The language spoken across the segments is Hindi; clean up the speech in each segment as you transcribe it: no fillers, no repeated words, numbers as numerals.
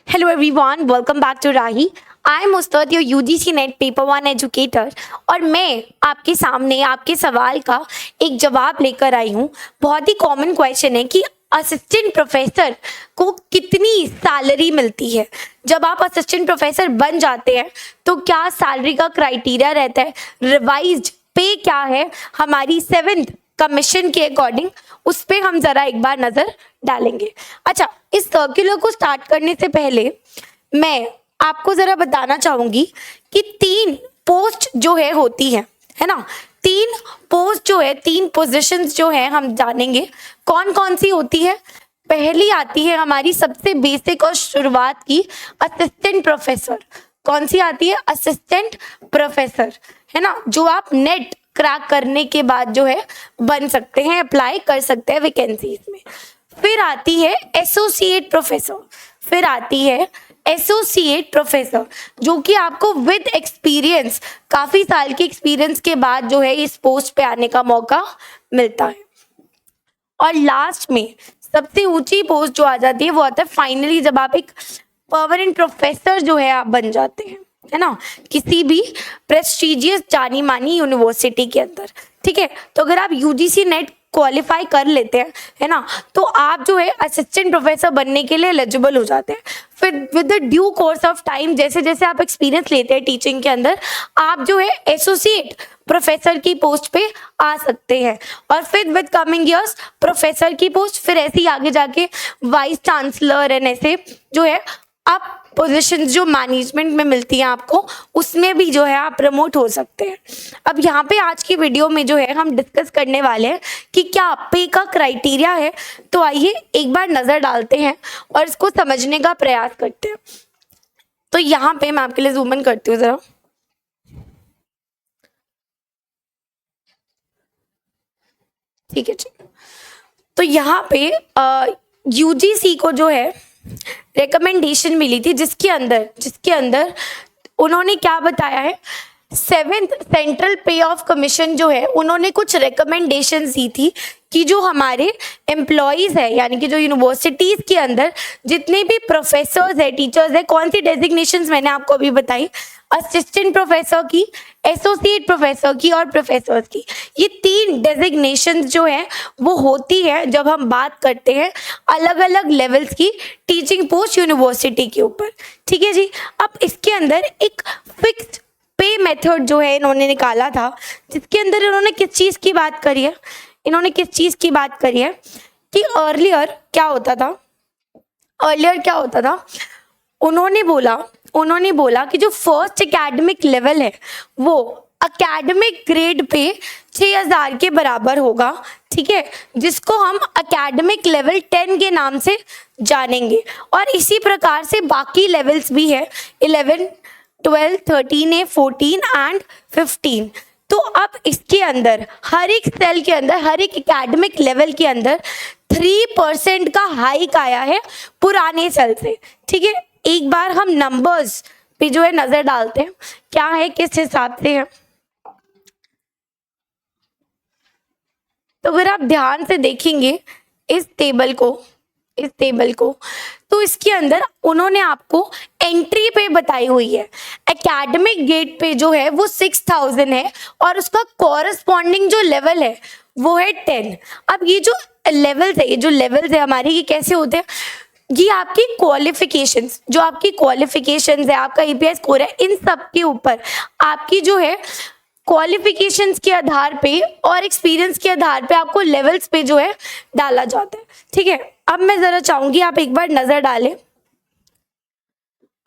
Hello everyone, welcome back to Rahi. I am Mustad, your UGC net paper 1 educator और मैं आपके सामने आपके सवाल का एक जवाब लेकर आई हूँ। बहुत ही कॉमन क्वेश्चन है कि असिस्टेंट प्रोफेसर को कितनी सैलरी मिलती है। जब आप असिस्टेंट प्रोफेसर बन जाते हैं तो क्या सैलरी का क्राइटेरिया रहता है, रिवाइज्ड पे क्या है हमारी 7th कमीशन के अकॉर्डिंग, उस पर हम जरा एक बार नजर डालेंगे। अच्छा, इस सर्कुलर को स्टार्ट करने से पहले मैं आपको जरा बताना चाहूंगी कि 3 पोस्ट जो है होती है ना। 3 पोस्ट जो है, 3 पोजीशंस जो है हम जानेंगे कौन कौन सी होती है। पहली आती है हमारी सबसे बेसिक और शुरुआत की, असिस्टेंट प्रोफेसर। कौन सी आती है? असिस्टेंट प्रोफेसर, है ना, जो आप नेट क्रैक करने के बाद जो है बन सकते हैं, अप्लाई कर सकते हैं वैकेंसीज में। फिर आती है एसोसिएट प्रोफेसर। फिर आती है एसोसिएट प्रोफेसर, जो कि आपको विद एक्सपीरियंस, काफी साल के एक्सपीरियंस के बाद जो है इस पोस्ट पे आने का मौका मिलता है। और लास्ट में सबसे ऊंची पोस्ट जो आ जाती है वो आता है फाइनली, जब आप एक परमानेंट प्रोफेसर जो है आप बन जाते हैं, है ना, किसी भी प्रेस्टिजियस जानी मानी यूनिवर्सिटी के अंदर। ठीक है, तो अगर आप यूजीसी नेट क्वालिफाई कर लेते हैं, है ना, तो आप जो है असिस्टेंट प्रोफेसर बनने के लिए एलिजिबल हो जाते हैं। फिर with the due course of time, जैसे जैसे आप एक्सपीरियंस लेते हैं टीचिंग के अंदर, आप जो है एसोसिएट प्रोफेसर की पोस्ट पे आ सकते हैं। और फिर विद कमिंग ईयर्स प्रोफेसर की पोस्ट, फिर ऐसे ही आगे जाके वाइस चांसलर एंड ऐसे जो है आप पोजीशन जो मैनेजमेंट में मिलती है आपको, उसमें भी जो है आप प्रमोट हो सकते हैं। अब यहाँ पे आज की वीडियो में जो है हम डिस्कस करने वाले हैं कि क्या पे का क्राइटेरिया है। तो आइए एक बार नज़र डालते हैं और इसको समझने का प्रयास करते हैं। तो यहाँ पे मैं आपके लिए जूम इन करती हूँ जरा। ठीक है जी, तो यहाँ पे यूजीसी को जो है रिकमेंडेशन मिली थी, जिसके अंदर उन्होंने क्या बताया है, 7th सेंट्रल पे ऑफ कमीशन जो है उन्होंने कुछ रिकमेंडेशन दी थी कि जो हमारे एम्प्लॉयज़ है, यानी कि जो यूनिवर्सिटीज़ के अंदर जितने भी प्रोफेसर्स है, टीचर्स है, कौन सी डेजिग्नेशंस मैंने आपको अभी बताई, असिस्टेंट प्रोफेसर की, एसोसिएट प्रोफेसर की और प्रोफेसर्स की। ये 3 डेजिग्नेशंस जो है वो होती है जब हम बात करते हैं अलग अलग लेवल्स की टीचिंग पोस्ट यूनिवर्सिटी के ऊपर। ठीक है जी, अब इसके अंदर एक फिक्स्ड पे मेथड जो है इन्होंने निकाला था, जिसके अंदर इन्होंने किस चीज़ की बात करी है, कि अर्लियर क्या होता था, उन्होंने बोला कि जो फर्स्ट एकेडमिक लेवल है वो एकेडमिक ग्रेड पे 6000 के बराबर होगा। ठीक है, जिसको हम एकेडमिक लेवल 10 के नाम से जानेंगे। और इसी प्रकार से बाकी लेवल्स भी है, 11, 12, 13A, 14 एंड 15। तो अब इसके अंदर हर एक सेल के अंदर, हर एक एकेडमिक लेवल के अंदर 3% का हाइक आया है पुराने सेल से। ठीक है, एक बार हम नंबर्स पे जो है नजर डालते हैं, क्या है, किस हिसाब से है। तो अगर आप ध्यान से देखेंगे इस टेबल को, तो इसके अंदर उन्होंने आपको एंट्री पे बताई हुई है, एकेडमिक ग्रेड पे जो है वो 6000 है और उसका कॉरस्पॉन्डिंग जो लेवल है वो है 10। अब ये जो लेवल्स है हमारे, ये कैसे होते हैं, ये आपकी क्वालिफिकेशंस, जो आपकी क्वालिफिकेशंस है, आपका एपीआई स्कोर है, इन सब के ऊपर आपकी जो है क्वालिफिकेशंस के आधार पे और एक्सपीरियंस के आधार पे आपको लेवल्स पे जो है डाला जाता है। ठीक है, अब मैं जरा चाहूंगी आप एक बार नजर डालें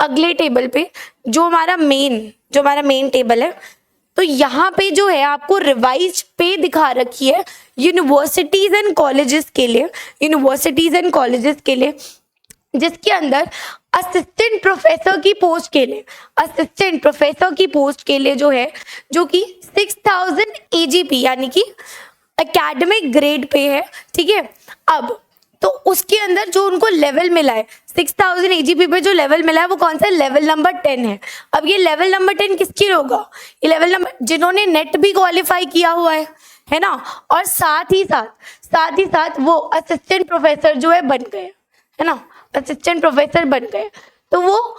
अगले टेबल पे, जो हमारा मेन टेबल है। तो यहाँ पे जो है आपको रिवाइज पे दिखा रखी है यूनिवर्सिटीज एंड कॉलेजेस के लिए, जिसके अंदर असिस्टेंट प्रोफेसर की पोस्ट के लिए जो है, जो कि 6000 AGP यानी कि एकेडमिक ग्रेड पे है। ठीक है, अब तो उसके अंदर जो उनको लेवल मिला है 6000 AGP पे जो लेवल मिला है वो कौन सा, लेवल नंबर 10 है। अब ये लेवल नंबर 10 किसकी होगा, ये लेवल नंबर जिन्होंने नेट भी क्वालिफाई किया हुआ है ना, और साथ ही साथ वो असिस्टेंट प्रोफेसर जो है बन गए, है ना, असिस्टेंट प्रोफेसर बन गए। तो वो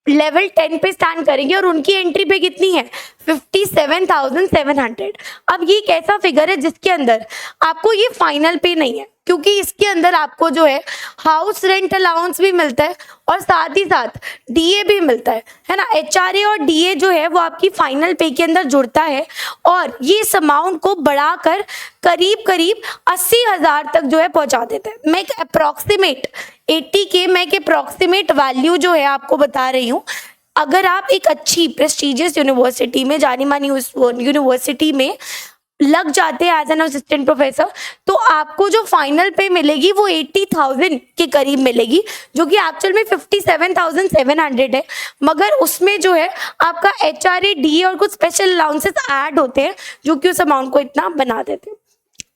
लेवल 10 पे स्टैंड करेंगे और उनकी एंट्री पे कितनी है 57,700। अब ये एक ऐसा फिगर है जिसके अंदर आपको ये फाइनल पे नहीं है, क्योंकि इसके अंदर आपको जो है हाउस रेंट अलाउंस भी मिलता है और साथ ही साथ डीए भी मिलता है ना। एचआरए और डीए जो है वो आपकी फाइनल पे के अंदर जुड़ता है और ये इस अमाउंट को बढ़ाकर करीब करीब 80,000 तक जो है पहुंचा देता है। मैं एक अप्रॉक्सीमेट 80K मैं एक अप्रॉक्सीमेट वैल्यू जो है आपको बता रही हूँ। अगर आप एक अच्छी प्रेस्टिजियस यूनिवर्सिटी में, जानी मानी यूनिवर्सिटी में लग जाते हैं एज एन असिस्टेंट प्रोफेसर, तो आपको जो फाइनल पे मिलेगी वो 80,000 के करीब मिलेगी, जो कि एक्चुअल में 57,700 है। मगर उसमें जो है आपका एचआरए, डीए और कुछ स्पेशल अलाउंसेस ऐड होते हैं जो कि उस अमाउंट को इतना बना देते हैं।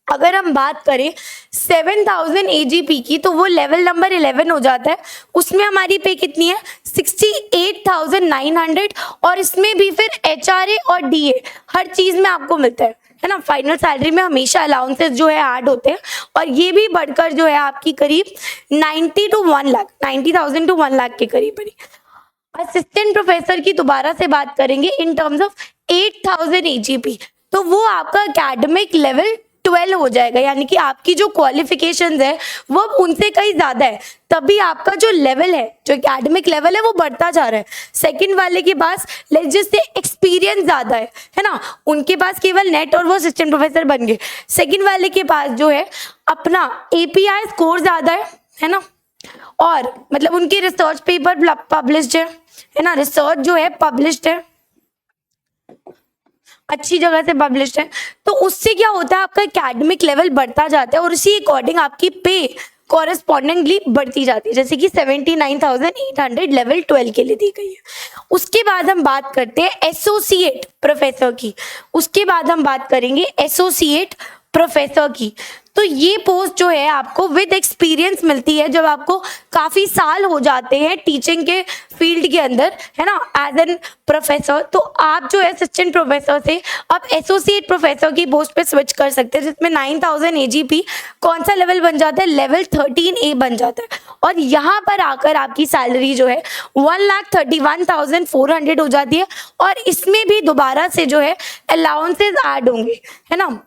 अगर हम बात करें 7,000 AGP की, तो वो लेवल नंबर 11 हो जाता है। उसमें हमारी पे कितनी है 68,900 और इसमें भी फिर एचआरए और डीए हर चीज में आपको मिलता है ना। फाइनल सैलरी में हमेशा अलाउंसेस जो है ऐड होते हैं और ये भी बढ़कर जो है आपकी करीब 90,000 to 1 लाख के करीब बनी। असिस्टेंट प्रोफेसर की दोबारा से बात करेंगे इन टर्म्स ऑफ 8,000 AGP, तो वो आपका एकेडमिक लेवल 12 हो जाएगा, यानी कि आपकी जो क्वालिफिकेशंस है वो उनसे कहीं ज्यादा है, तभी आपका जो लेवल है, जो एकेडमिक लेवल है वो बढ़ता जा रहा है। सेकंड वाले के पास लेट्स जस्ट से एक्सपीरियंस ज्यादा है ना, उनके पास केवल नेट और वो असिस्टेंट प्रोफेसर बन गए। सेकंड वाले के पास जो है अपना API स्कोर ज्यादा है ना, और मतलब उनके रिसर्च पेपर पब्लिश्ड है ना, रिसर्च जो है पब्लिश्ड है, अच्छी जगह से पब्लिश्ड है, तो उससे क्या होता है आपका एकेडमिक लेवल बढ़ता जाता है और उसी अकॉर्डिंग आपकी पे कॉरेस्पॉन्डिंगली बढ़ती जाती है, जैसे कि 79,800 लेवल 12 के लिए दी गई है। उसके बाद हम बात करते हैं एसोसिएट प्रोफेसर की, उसके बाद हम बात करेंगे एसोसिएट प्रोफेसर की। तो ये पोस्ट जो है आपको विद एक्सपीरियंस मिलती है, जब आपको काफी साल हो जाते हैं टीचिंग के फील्ड के अंदर, है ना, एज एन प्रोफेसर, तो आप जो है असिस्टेंट प्रोफेसर से अब एसोसिएट प्रोफेसर की पोस्ट पे स्विच कर सकते हैं, जिसमें 9,000 AGP कौन सा लेवल बन जाता है, लेवल 13A बन जाता है। और यहाँ पर आकर आपकी सैलरी जो है 1,31,400 हो जाती है और इसमें भी दोबारा से जो है अलाउंसेस ऐड होंगे, है ना,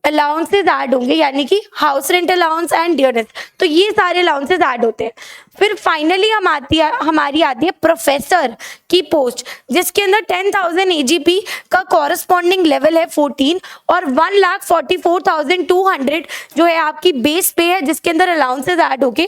अलाउंसेस ऐड होंगे, यानी कि house rent allowance and dearness, तो ये सारे अलाउंसेस ऐड होते हैं। फिर फाइनली हमारी आती है प्रोफेसर की पोस्ट, जिसके अंदर 10,000 AGP का कॉरेस्पॉन्डिंग लेवल है 14 और 1,44,200 जो है आपकी बेस पे है, जिसके अंदर अलाउंसेस ऐड होके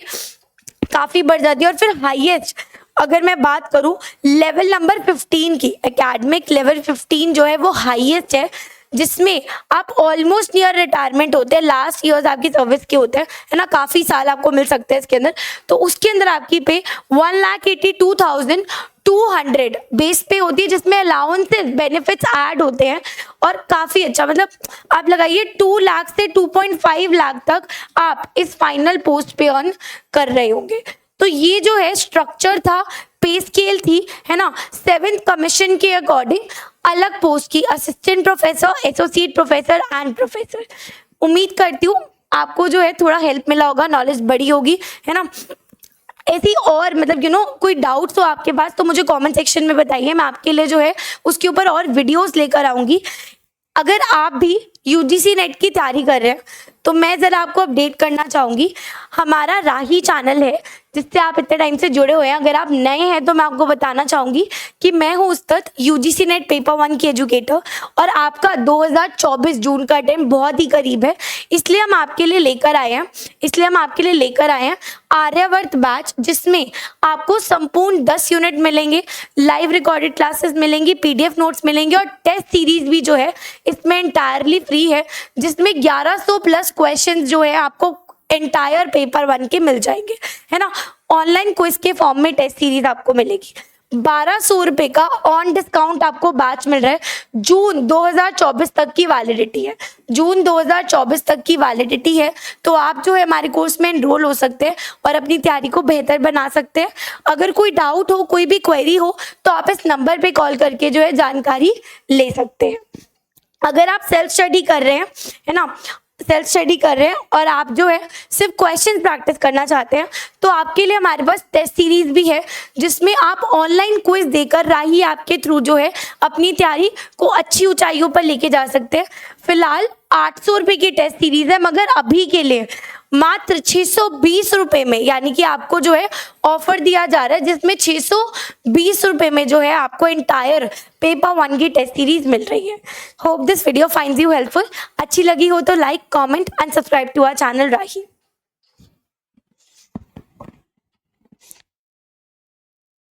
काफी बढ़ जाती है। और फिर हाईएस्ट अगर मैं बात करूं लेवल नंबर 15 की, एकेडमिक लेवल 15 जो है वो हाईएस्ट है, जिसमें आप ऑलमोस्ट नियर रिटायरमेंट होते हैं, लास्ट ईयर्स आपकी सर्विस के होते हैं, है ना, काफी साल आपको मिल सकते हैं इसके अंदर। तो उसके अंदर आपकी पे 1,82,200 बेस पे होती है, जिसमें अलाउंसेस बेनिफिट्स ऐड होते हैं और काफी अच्छा, मतलब आप लगाइए 2 लाख से 2.5 लाख तक आप इस फाइनल पोस्ट पे अर्न कर रहे होंगे। तो ये जो है स्ट्रक्चर था, पे स्केल थी, है ना, 7th कमीशन के अकॉर्डिंग अलग पोस्ट की, assistant professor, associate professor and professor. उम्मीद करती हूँ आपको जो है थोड़ा हेल्प मिला होगा, नॉलेज बढ़ी होगी, है ना। ऐसी और मतलब कोई डाउट्स हो आपके पास तो मुझे कमेंट सेक्शन में बताइए, मैं आपके लिए जो है उसके ऊपर और वीडियोस लेकर आऊंगी। अगर आप भी UGC नेट की तैयारी कर रहे हैं तो मैं ज़रा आपको अपडेट करना चाहूँगी, हमारा राही चैनल है जिससे आप इतने टाइम से जुड़े हुए हैं। अगर आप नए हैं तो मैं आपको बताना चाहूँगी कि मैं हूँ उस्ताद UGC नेट पेपर 1 की एजुकेटर, और आपका 2024 जून का टाइम बहुत ही करीब है, इसलिए हम आपके लिए लेकर आए हैं आर्यवर्त बैच, जिसमें आपको संपूर्ण 10 यूनिट मिलेंगे, लाइव रिकॉर्डेड क्लासेस मिलेंगी, PDF नोट्स मिलेंगे और टेस्ट सीरीज भी जो है इसमें एंटायरली फ्री है, जिसमें 1100 प्लस क्वेश्चंस जो है आपको एंटायर पेपर 1 के मिल जाएंगे, है ना। ऑनलाइन क्विज के फॉर्म में टेस्ट सीरीज आपको मिलेगी। 1,200 रुपए का ऑन डिस्काउंट आपको बैच मिल रहा है, जून 2024 तक की वैलिडिटी है, जून 2024 तक की वैलिडिटी है। तो आप जो है हमारे कोर्स में एनरोल हो सकते हैं और अपनी तैयारी को बेहतर बना सकते हैं। अगर कोई डाउट हो, कोई भी क्वेरी हो, तो आप इस नंबर पे कॉल करके जो है जानकारी ले सकते हैं। अगर आप सेल्फ स्टडी कर रहे हैं, है ना, सेल्फ स्टडी कर रहे हैं और आप जो है सिर्फ क्वेश्चन प्रैक्टिस करना चाहते हैं, तो आपके लिए हमारे पास टेस्ट सीरीज भी है जिसमें आप ऑनलाइन क्विज देकर राही आपके थ्रू जो है अपनी तैयारी को अच्छी ऊंचाइयों पर लेके जा सकते हैं। फिलहाल 800 रुपये की टेस्ट सीरीज है, मगर अभी के लिए मात्र 620 रुपये में, यानी कि आपको जो है ऑफर दिया जा रहा है जिसमें 620 रुपये में जो है आपको इंटायर पेपर 1 की टेस्ट सीरीज मिल रही है। Hope this video finds you helpful. अच्छी लगी हो तो like, comment and subscribe to our channel Rahi.